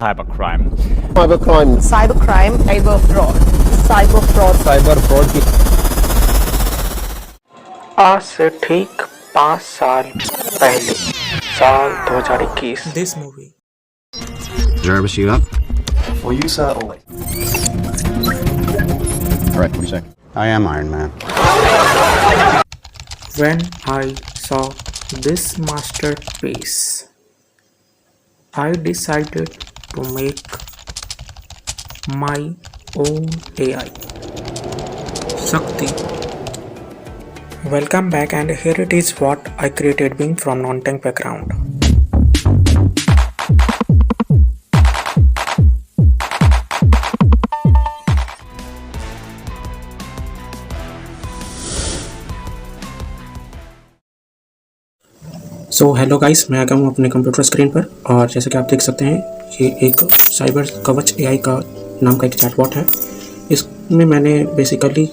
cybercrime. cybercrime cybercrime, cyber fraud, cyber fraud की आज से ठीक 5 साल पहले साल 2021 This movie. Jarvis, you up? For you, sir, always. All right, what do you say? I am Iron Man. When I saw this masterpiece, I decided to make my own AI. Shakti. Welcome back, and here it is what I created being from non-tech background. So hello guys, मैं आ गया हूँ अपने computer screen पर और जैसे कि आप देख सकते हैं ये एक साइबर कवच एआई का नाम का एक चैटबॉट है। इसमें मैंने बेसिकली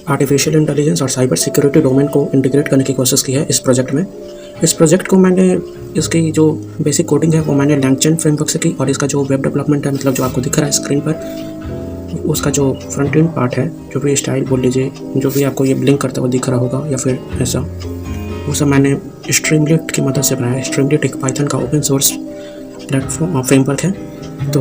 आर्टिफिशियल इंटेलिजेंस और साइबर सिक्योरिटी डोमेन को इंटीग्रेट करने की कोशिश की है इस प्रोजेक्ट में। इस प्रोजेक्ट को मैंने इसकी जो बेसिक कोडिंग है वो मैंने लैंगचेन फ्रेमवर्क से की, और इसका जो वेब डेवलपमेंट है, मतलब जो आपको दिख रहा है स्क्रीन पर, उसका जो फ्रंट एंड पार्ट है, जो भी स्टाइल बोल लीजिए, जो भी आपको ये ब्लिंक करता हुआ दिख रहा होगा या फिर ऐसा, वो सब मैंने स्ट्रीमलीट की मदद से बनाया है। स्ट्रीमलीट एक पाइथन का ओपन सोर्स प्लेटफॉर्म फ्रेमवर्क है। तो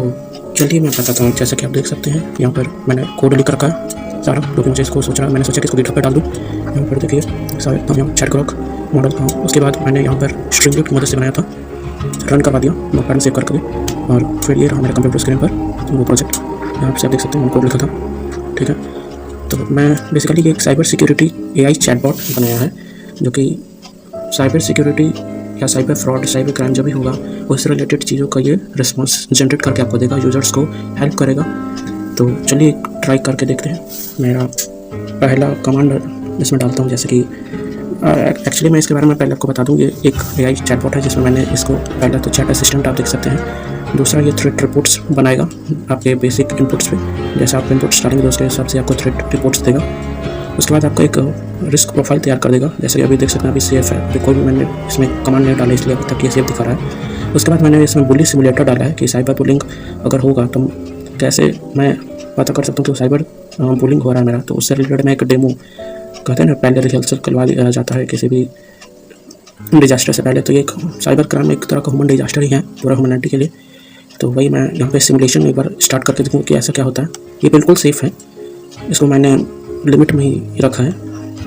चलिए मैं बताता हूँ। जैसा कि आप देख सकते हैं यहाँ पर मैंने कोड लिख रखा है सारा, क्योंकि मुझे इसको सोच रहा, मैंने सोचा कि इसको गिटहब पे डाल दूँ। यहाँ पर देखिए सारे यहाँ चैट ग्रॉक मॉडल था। उसके बाद मैंने यहाँ पर स्ट्रीमलीट की मदद से बनाया था, रन करवा दिया नोटपैड सेव करके, और फिर ये रहा मेरे कंप्यूटर स्क्रीन पर वो प्रोजेक्ट। यहाँ पर आप देख सकते हैं मैंने कोड लिखा था, ठीक है। तो मैं बेसिकली एक साइबर सिक्योरिटी एआई चैटबॉट बनाया है, जो कि साइबर सिक्योरिटी या साइबर फ्रॉड, साइबर क्राइम जो भी होगा उससे रिलेटेड चीज़ों का ये रिस्पॉन्स जनरेट करके आपको देगा, यूज़र्स को हेल्प करेगा। तो चलिए ट्राई करके देखते हैं। मेरा पहला कमांड इसमें डालता हूँ, जैसे कि एक्चुअली मैं इसके बारे में पहले आपको बता दूँ। ये एक एआई चैटबॉट है जिसमें मैंने इसको पहला तो चैट असिस्टेंट आप देख सकते हैं, दूसरा ये थ्रेट रिपोर्ट्स बनाएगा आपके बेसिक इनपुट्स पे। जैसे आप इनपुट्स डालेंगे तो उसके हिसाब से आपको थ्रेट रिपोर्ट्स देगा। उसके बाद आपको एक रिस्क प्रोफाइल तैयार कर देगा, जैसे अभी देख सकते हैं अभी सेफ है, अभी कोई भी मैंने इसमें कमांड नहीं डाला इसलिए अभी तक ये सेफ दिखा रहा है। उसके बाद मैंने इसमें बुली सिमुलेटर डाला है कि साइबर बुलिंग अगर होगा तो कैसे मैं पता कर सकता हूँ कि साइबर बुलिंग हो रहा है मेरा। तो उससे रिलेटेड मैं एक डेमो, कहते हैं ना पहले रिहर्सल करवा दिया जाता है किसी भी डिजास्टर से पहले। तो ये एक साइबर क्राइम एक तरह का ह्यूमन डिजास्टर ही है पूरा ह्यूमैनिटी के लिए। तो वही मैं यहाँ पे सिमुलेशन एक बार स्टार्ट करके देखूँ कि ऐसा क्या होता है। ये बिल्कुल सेफ़ है, इसको मैंने लिमिट में ही रखा है।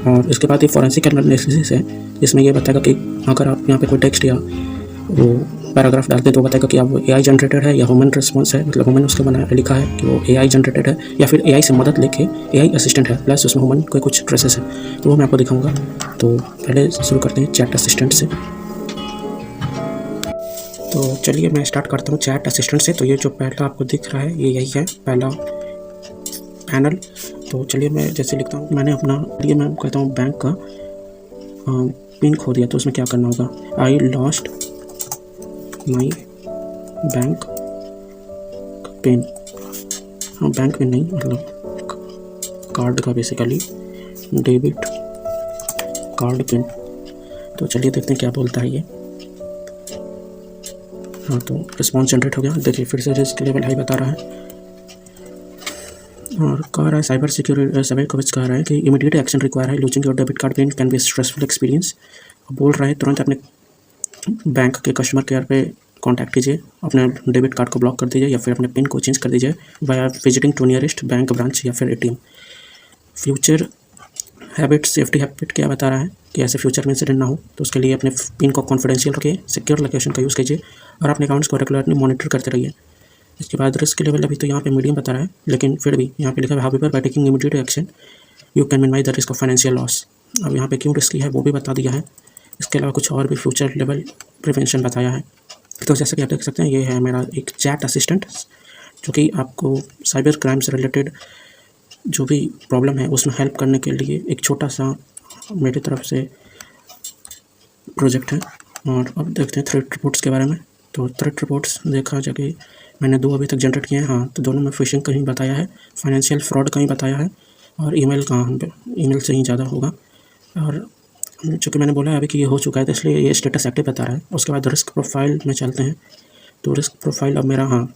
और इसके बाद ये फॉरेंसिक एनालिसिस है, जिसमें ये बताएगा कि अगर आप यहाँ पे कोई टेक्स्ट या वो पैराग्राफ डालते हैं तो बताएगा कि आप वो एआई जनरेटेड है या ह्यूमन रिस्पॉन्स है, मतलब ह्यूमन उसके बना लिखा है कि वो एआई जनरेटेड है या फिर एआई से मदद लेके एआई असिस्टेंट है, प्लस उसमें ह्यूमन के कुछ ट्रेसेस है। तो वो मैं आपको दिखाऊंगा। तो पहले शुरू करते हैं चैट असिस्टेंट से। तो चलिए मैं स्टार्ट करता हूँ चैट असिस्टेंट से। तो ये जो पहला आपको दिख रहा है ये यही है पहला पैनल। तो चलिए मैं जैसे लिखता हूँ, मैंने अपना लिए मैं कहता हूँ बैंक का पिन खो दिया, तो उसमें क्या करना होगा। I lost my bank pin, हाँ बैंक पिन नहीं, मतलब कार्ड का बेसिकली डेबिट कार्ड पिन। तो चलिए देखते हैं क्या बोलता है ये। हाँ तो रिस्पॉन्स जनरेट हो गया। देखिए फिर से रिस्क लेवल हाई बता रहा है, और कह रहा है साइबर सिक्योरिटी साइबर कवच कह रहा है कि इमीडिएट एक्शन रिक्वायर है, losing your debit card pin can be stressful experience. बोल रहा है तुरंत अपने बैंक के कस्टमर केयर पे कांटेक्ट कीजिए, अपने डेबिट कार्ड को ब्लॉक कर दीजिए या फिर अपने पिन को चेंज कर दीजिए via visiting to nearest bank branch या फिर ATM. Future habit, safety habit क्या बता रहा है कि ऐसे फ्यूचर में इंसिडेंट ना हो, तो उसके लिए अपने पिन को कॉन्फिडेंशियल रखिए, सिक्योर लोकेशन का यूज़ कीजिए और अपने अकाउंट्स को रेगुलरली मॉनिटर करते रहिए। इसके बाद रिस्क लेवल अभी तो यहाँ पे मीडियम बता रहा है, लेकिन फिर भी यहाँ पे लिखा है however by taking immediate action you can minimise the risk of financial loss. अब यहाँ पे क्यों रिस्की है वो भी बता दिया है। इसके अलावा कुछ और भी फ्यूचर लेवल प्रिवेंशन बताया है। तो जैसा कि आप देख सकते हैं ये है मेरा एक चैट असिस्टेंट, जो कि आपको साइबर क्राइम से रिलेटेड जो भी प्रॉब्लम है उसमें हेल्प करने के लिए एक छोटा सा मेरी तरफ से प्रोजेक्ट है। और अब देखते हैं थ्रेट रिपोर्ट्स के बारे में। तो थ्रेट रिपोर्ट्स देखा जाके मैंने 2 अभी तक जनरेट किए हैं। हाँ तो दोनों में फिशिंग का ही बताया है, फाइनेंशियल फ्रॉड का ही बताया है, और ईमेल का, ईमेल से ही ज़्यादा होगा। और चूँकि मैंने बोला है अभी कि ये हो चुका है तो इसलिए ये स्टेटस एक्टिव बता रहा है। उसके बाद रिस्क प्रोफाइल में चलते हैं। तो रिस्क प्रोफाइल अब मेरा, हाँ,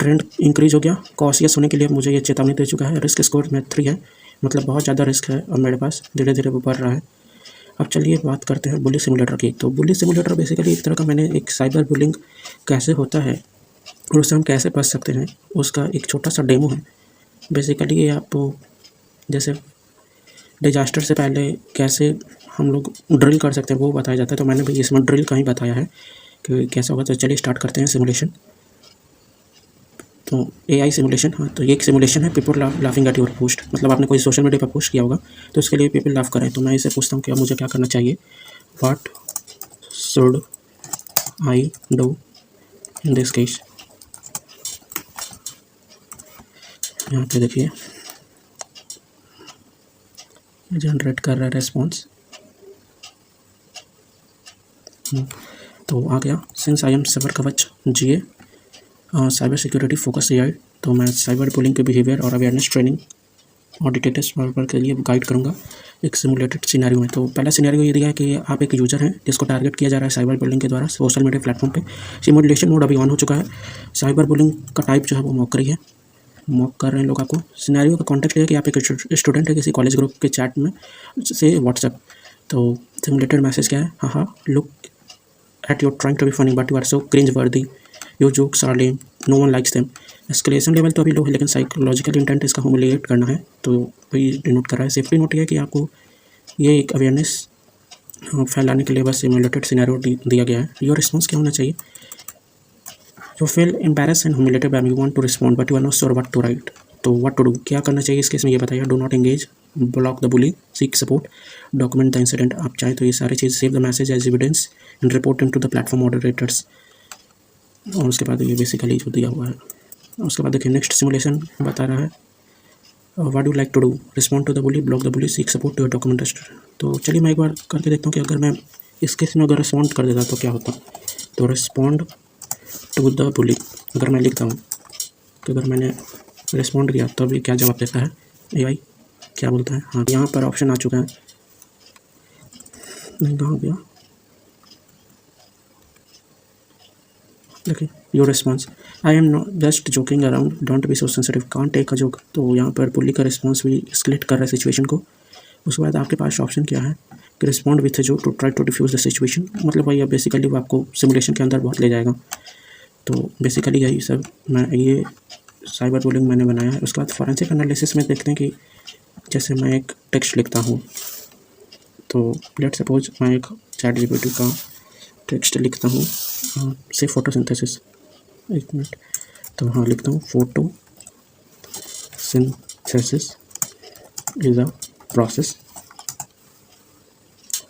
ट्रेंड इंक्रीज हो गया। कॉशियस होने के लिए मुझे ये चेतावनी दे चुका है। रिस्क स्कोर में 3 है, मतलब बहुत ज़्यादा रिस्क है अब मेरे पास, धीरे धीरे वो बढ़ रहा है। अब चलिए बात करते हैं बुली सिमुलेटर की। तो बुली सिमुलेटर बेसिकली एक तरह का, मैंने एक साइबर बुलिंग कैसे होता है और उससे हम कैसे बच सकते हैं उसका एक छोटा सा डेमो है। बेसिकली ये आपको जैसे डिजास्टर से पहले कैसे हम लोग ड्रिल कर सकते हैं वो बताया जाता है, तो मैंने भी इसमें ड्रिल का ही बताया है कि कैसा होगा। तो चलिए स्टार्ट करते हैं सिमुलेशन। तो एआई सिमुलेशन, हाँ, तो ये एक सिमुलेशन है people laughing at your post, मतलब आपने कोई सोशल मीडिया पर पोस्ट किया होगा तो उसके लिए पीपल लाफ करें। तो मैं इसे पूछता हूँ कि अब मुझे क्या करना चाहिए, what should I do in this case. यहाँ पे देखिए जनरेट कर रहा है रेस्पॉन्स। तो आ गया, सिंस आई एम साइबर कवच GA cyber security focus AI, तो मैं साइबर बुलिंग के बिहेवियर और अवेयरनेस ट्रेनिंग और डिटेक्टिव सॉल्वर के लिए गाइड करूँगा एक सिमुलेटेड सिनेरियो में। तो पहला सिनेरियो ये दिया है कि आप एक यूज़र हैं जिसको टारगेट किया जा रहा है साइबर बुलिंग के द्वारा सोशल मीडिया प्लेटफॉर्म पे। सिमुलेशन मोड अभी ऑन हो चुका है। साइबर बुलिंग का टाइप जो है वो मॉकरी है, मॉक कर रहे हैं लोग आपको। सिनेरियो का कॉन्टेक्स्ट है कि आप एक स्टूडेंट है किसी कॉलेज ग्रुप के चैट में से व्हाट्सएप। तो सिमुलेटेड मैसेज क्या है, हाँ, look at you're trying to be funny but you are so cringe worthy, your jokes are lame, no one likes them. Escalation level तो अभी लो है लेकिन साइकोलॉजिकल इंटेंट इसका ह्यूमिलिएट करना है, तो वही डिनोट कर रहा है। सेफ्टी नोट ये है कि आपको ये एक अवेयरनेस फैलाने के लिए बस सिमुलेटेड सिनेरियो दिया गया है। योर रिस्पॉन्स क्या होना चाहिए, you feel embarrassed and humiliated by me, you want to respond but you are not sure what to write. तो व्हाट टू डू, क्या करना चाहिए इस केस में ये बताइए। Do not engage, block the bully, seek support, document the incident. आप चाहें तो ये सारी चीज़, save the message as evidence and report him to the platform moderators. और उसके बाद ये बेसिकली जो दिया हुआ है। उसके बाद देखिए नेक्स्ट सिमुलेशन बता रहा है, what do like to do, respond to the bully, block the bully, seek support to your document. तो चलिए मैं एक बार करके देखता हूँ कि अगर मैं इस केस में अगर रिस्पॉन्ड कर देता तो क्या होता। तो रिस्पॉन्ड टू द बुली अगर मैं लिखता हूँ तो अगर मैंने रिस्पॉन्ड किया तो अभी क्या जवाब देता है AI, क्या बोलता है। हाँ, यहाँ पर ऑप्शन आ चुका है, नहीं कहाँ गया, देखिए your response, I am not just joking around, don't be so sensitive, can't take a joke. तो यहाँ पर बुली का रिस्पॉन्स भी एस्केलेट कर रहा है सिचुएशन को। उसके बाद आपके पास ऑप्शन क्या है कि रिस्पॉन्ड विथ जो to try to defuse the situation, मतलब भाई अब बेसिकली वो आपको सिमुलेशन के अंदर बहुत ले जाएगा। तो बेसिकली यही सब मैं ये साइबर बुलिंग मैंने बनाया है। उसके बाद फॉरेंसिक एनालिसिस में देखते हैं कि जैसे मैं एक टेक्स्ट लिखता हूँ, तो लेट सपोज मैं एक चैट GPT का टेक्स्ट लिखता हूँ, से फोटोसिंथेसिस, एक मिनट, तो हाँ लिखता हूँ फोटोसिंथेसिस इज़ अ प्रोसेस।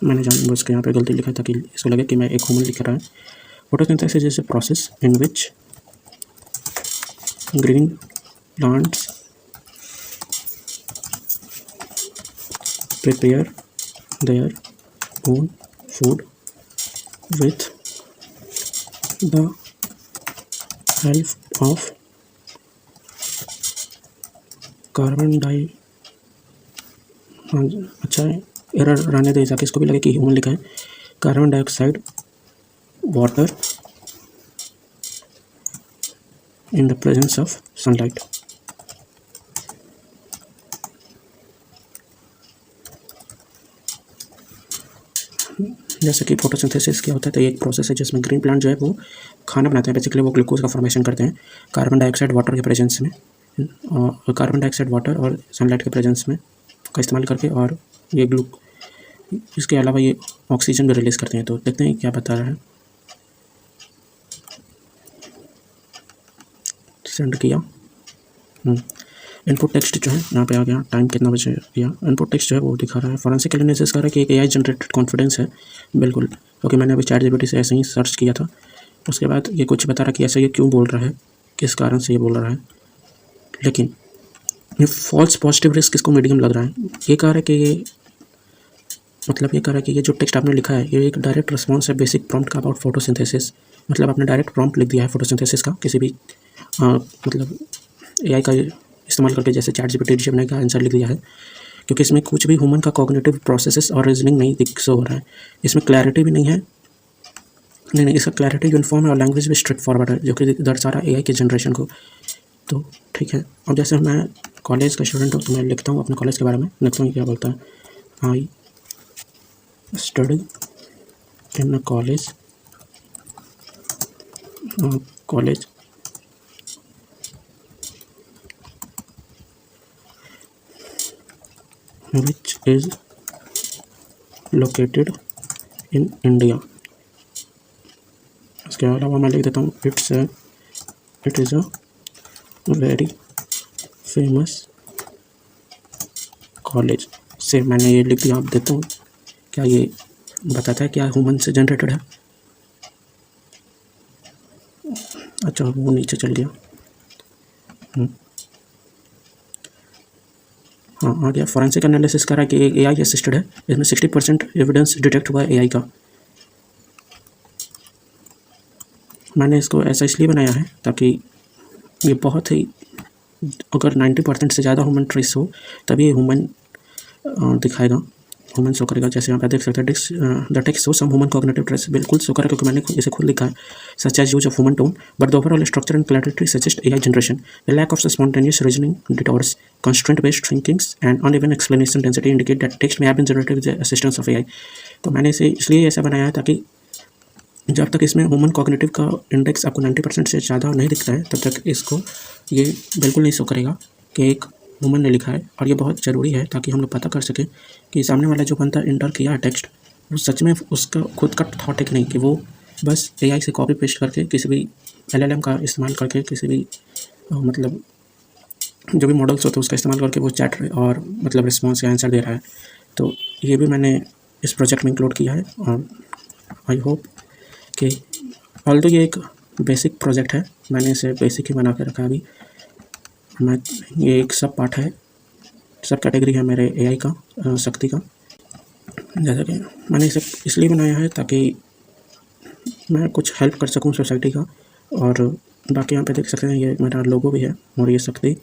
मैंने जानबूझ के यहाँ पे गलती लिखा ताकि इसको लगे कि मैं एक ह्यूमन लिख रहा है। Photosynthesis is a process in which green plants prepare their own food with the help of carbon di, अच्छा एरर रहने दे ताकि इसको भी लगे कि ह्यूमन लिखा है। Carbon dioxide, water in the presence of sunlight. जैसे कि फोटोसिंथेसिस क्या होता है, तो ये एक प्रोसेस है जिसमें ग्रीन प्लांट जो है वो खाना बनाते हैं, बेसिकली वो ग्लूकोज का फॉर्मेशन करते हैं कार्बन डाइऑक्साइड वाटर के प्रेजेंस में, और कार्बन डाइऑक्साइड वाटर और सनलाइट के प्रेजेंस में का इस्तेमाल करके, और ये इसके अलावा ये ऑक्सीजन भी रिलीज़ करते हैं। तो देखते हैं क्या बता रहा है। सेंड किया, इनपुट टेक्स्ट जो है यहाँ पे आ गया, टाइम कितना बजे किया, इनपुट टेक्स्ट जो है वो दिखा रहा है। फॉरेंसिक एनालिसिस कर रहा है कि एक AI जनरेटेड कॉन्फिडेंस है, बिल्कुल, क्योंकि मैंने अभी चैट GPT से ऐसे ही सर्च किया था। उसके बाद ये कुछ बता रहा कि ऐसा ये क्यों बोल रहा है, किस कारण से ये बोल रहा है, लेकिन ये फॉल्स पॉजिटिव रिस्क इसको मीडियम लग रहा है। ये कह रहा है कि ये मतलब ये कह रहा है कि ये जो टेक्स्ट आपने लिखा है ये एक डायरेक्ट रिस्पॉन्स है बेसिक प्रॉम्प्ट का अबाउट फोटोसिंथेसिस, मतलब आपने डायरेक्ट प्रॉम्प्ट लिख दिया है फोटोसिंथेसिस का किसी भी मतलब AI का इस्तेमाल करके, जैसे चैट GPT जिसने का आंसर लिख दिया है, क्योंकि इसमें कुछ भी ह्यूमन का कॉग्निटिव प्रोसेसेस और रीजनिंग नहीं दिख हो रहा है, इसमें क्लैरिटी भी नहीं है नहीं, इसका क्लैरिटी यूनिफॉर्म है और लैंग्वेज भी स्ट्रेट फॉरवर्ड है, जो कि दर्शा रहा है एआई के जनरेशन को। तो ठीक है, अब जैसे मैं कॉलेज का स्टूडेंट हूँ तो मैं लिखता हूँ अपने कॉलेज के बारे में, लिखता हूँ क्या बोलता है, I study in a college which is located in India। इसके अलावा मैं लिख देता हूँ it is a very famous college. से मैंने ये लिख दिया, आप देता हूँ क्या ये बताता है क्या ह्यूमन से जनरेटेड है। अच्छा, वो नीचे चल गया। हाँ, आ गया। फॉरेंसिक एनालिसिस करा कि एआई असिस्टेड है, इसमें 60% एविडेंस डिटेक्ट हुआ है एआई का। मैंने इसको ऐसा इसलिए बनाया है ताकि ये बहुत ही, अगर 90% से ज़्यादा ह्यूमन ट्रेस हो तभी ये ह्यूमन दिखाएगा, ह्यूमन शो करेगा। जैसे यहाँ पे देख सकते हैं the text show some human cognitive traces, बिल्कुल शो करेगा क्योंकि मैंने इसे खुद लिखा है। Such as use of human tone but the overall structure and clarity suggest AI generation, the lack of spontaneous reasoning detours, constraint based thinkings and uneven explanation density indicate that text may have been generated with the assistance of AI। तो मैंने इसे इसलिए ऐसा बनाया है ताकि जब तक इसमें ह्यूमन कॉग्निटिव का इंडेक्स आपको 90% से ज़्यादा नहीं दिखता है तब तक इसको ये बिल्कुल नहीं शो करेगा कि एक ह्यूमन ने लिखा है। और ये बहुत ज़रूरी है ताकि हम लोग पता कर सकें कि सामने वाला जो बंदा इंटर किया है टेक्स्ट, वो सच में उसका खुद का थॉट है कि नहीं, कि वो बस एआई से कॉपी पेस्ट करके किसी भी LLM का इस्तेमाल करके किसी भी मतलब जो भी मॉडल्स होते हैं उसका इस्तेमाल करके वो चैट और मतलब रिस्पॉन्स या आंसर दे रहा है। तो ये भी मैंने इस प्रोजेक्ट में इंक्लूड किया है और आई होप कि ऑल्दो ये एक बेसिक प्रोजेक्ट है, मैंने इसे बेसिक ही बना के रखा है अभी। ये एक सब पार्ट है, सब कैटेगरी है मेरे एआई का, शक्ति का। जैसा कि मैंने इसे इसलिए बनाया है ताकि मैं कुछ हेल्प कर सकूं सोसाइटी का। और बाकी यहाँ पे देख सकते हैं ये मेरा लोगो भी है और ये शक्ति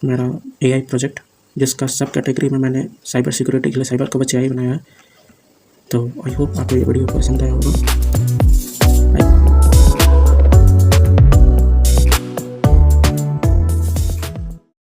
मेरा एआई प्रोजेक्ट, जिसका सब कैटेगरी में मैंने साइबर सिक्योरिटी के लिए साइबर कवच एआई बनाया है। तो आई होप आपको ये वीडियो पसंद आया होगा।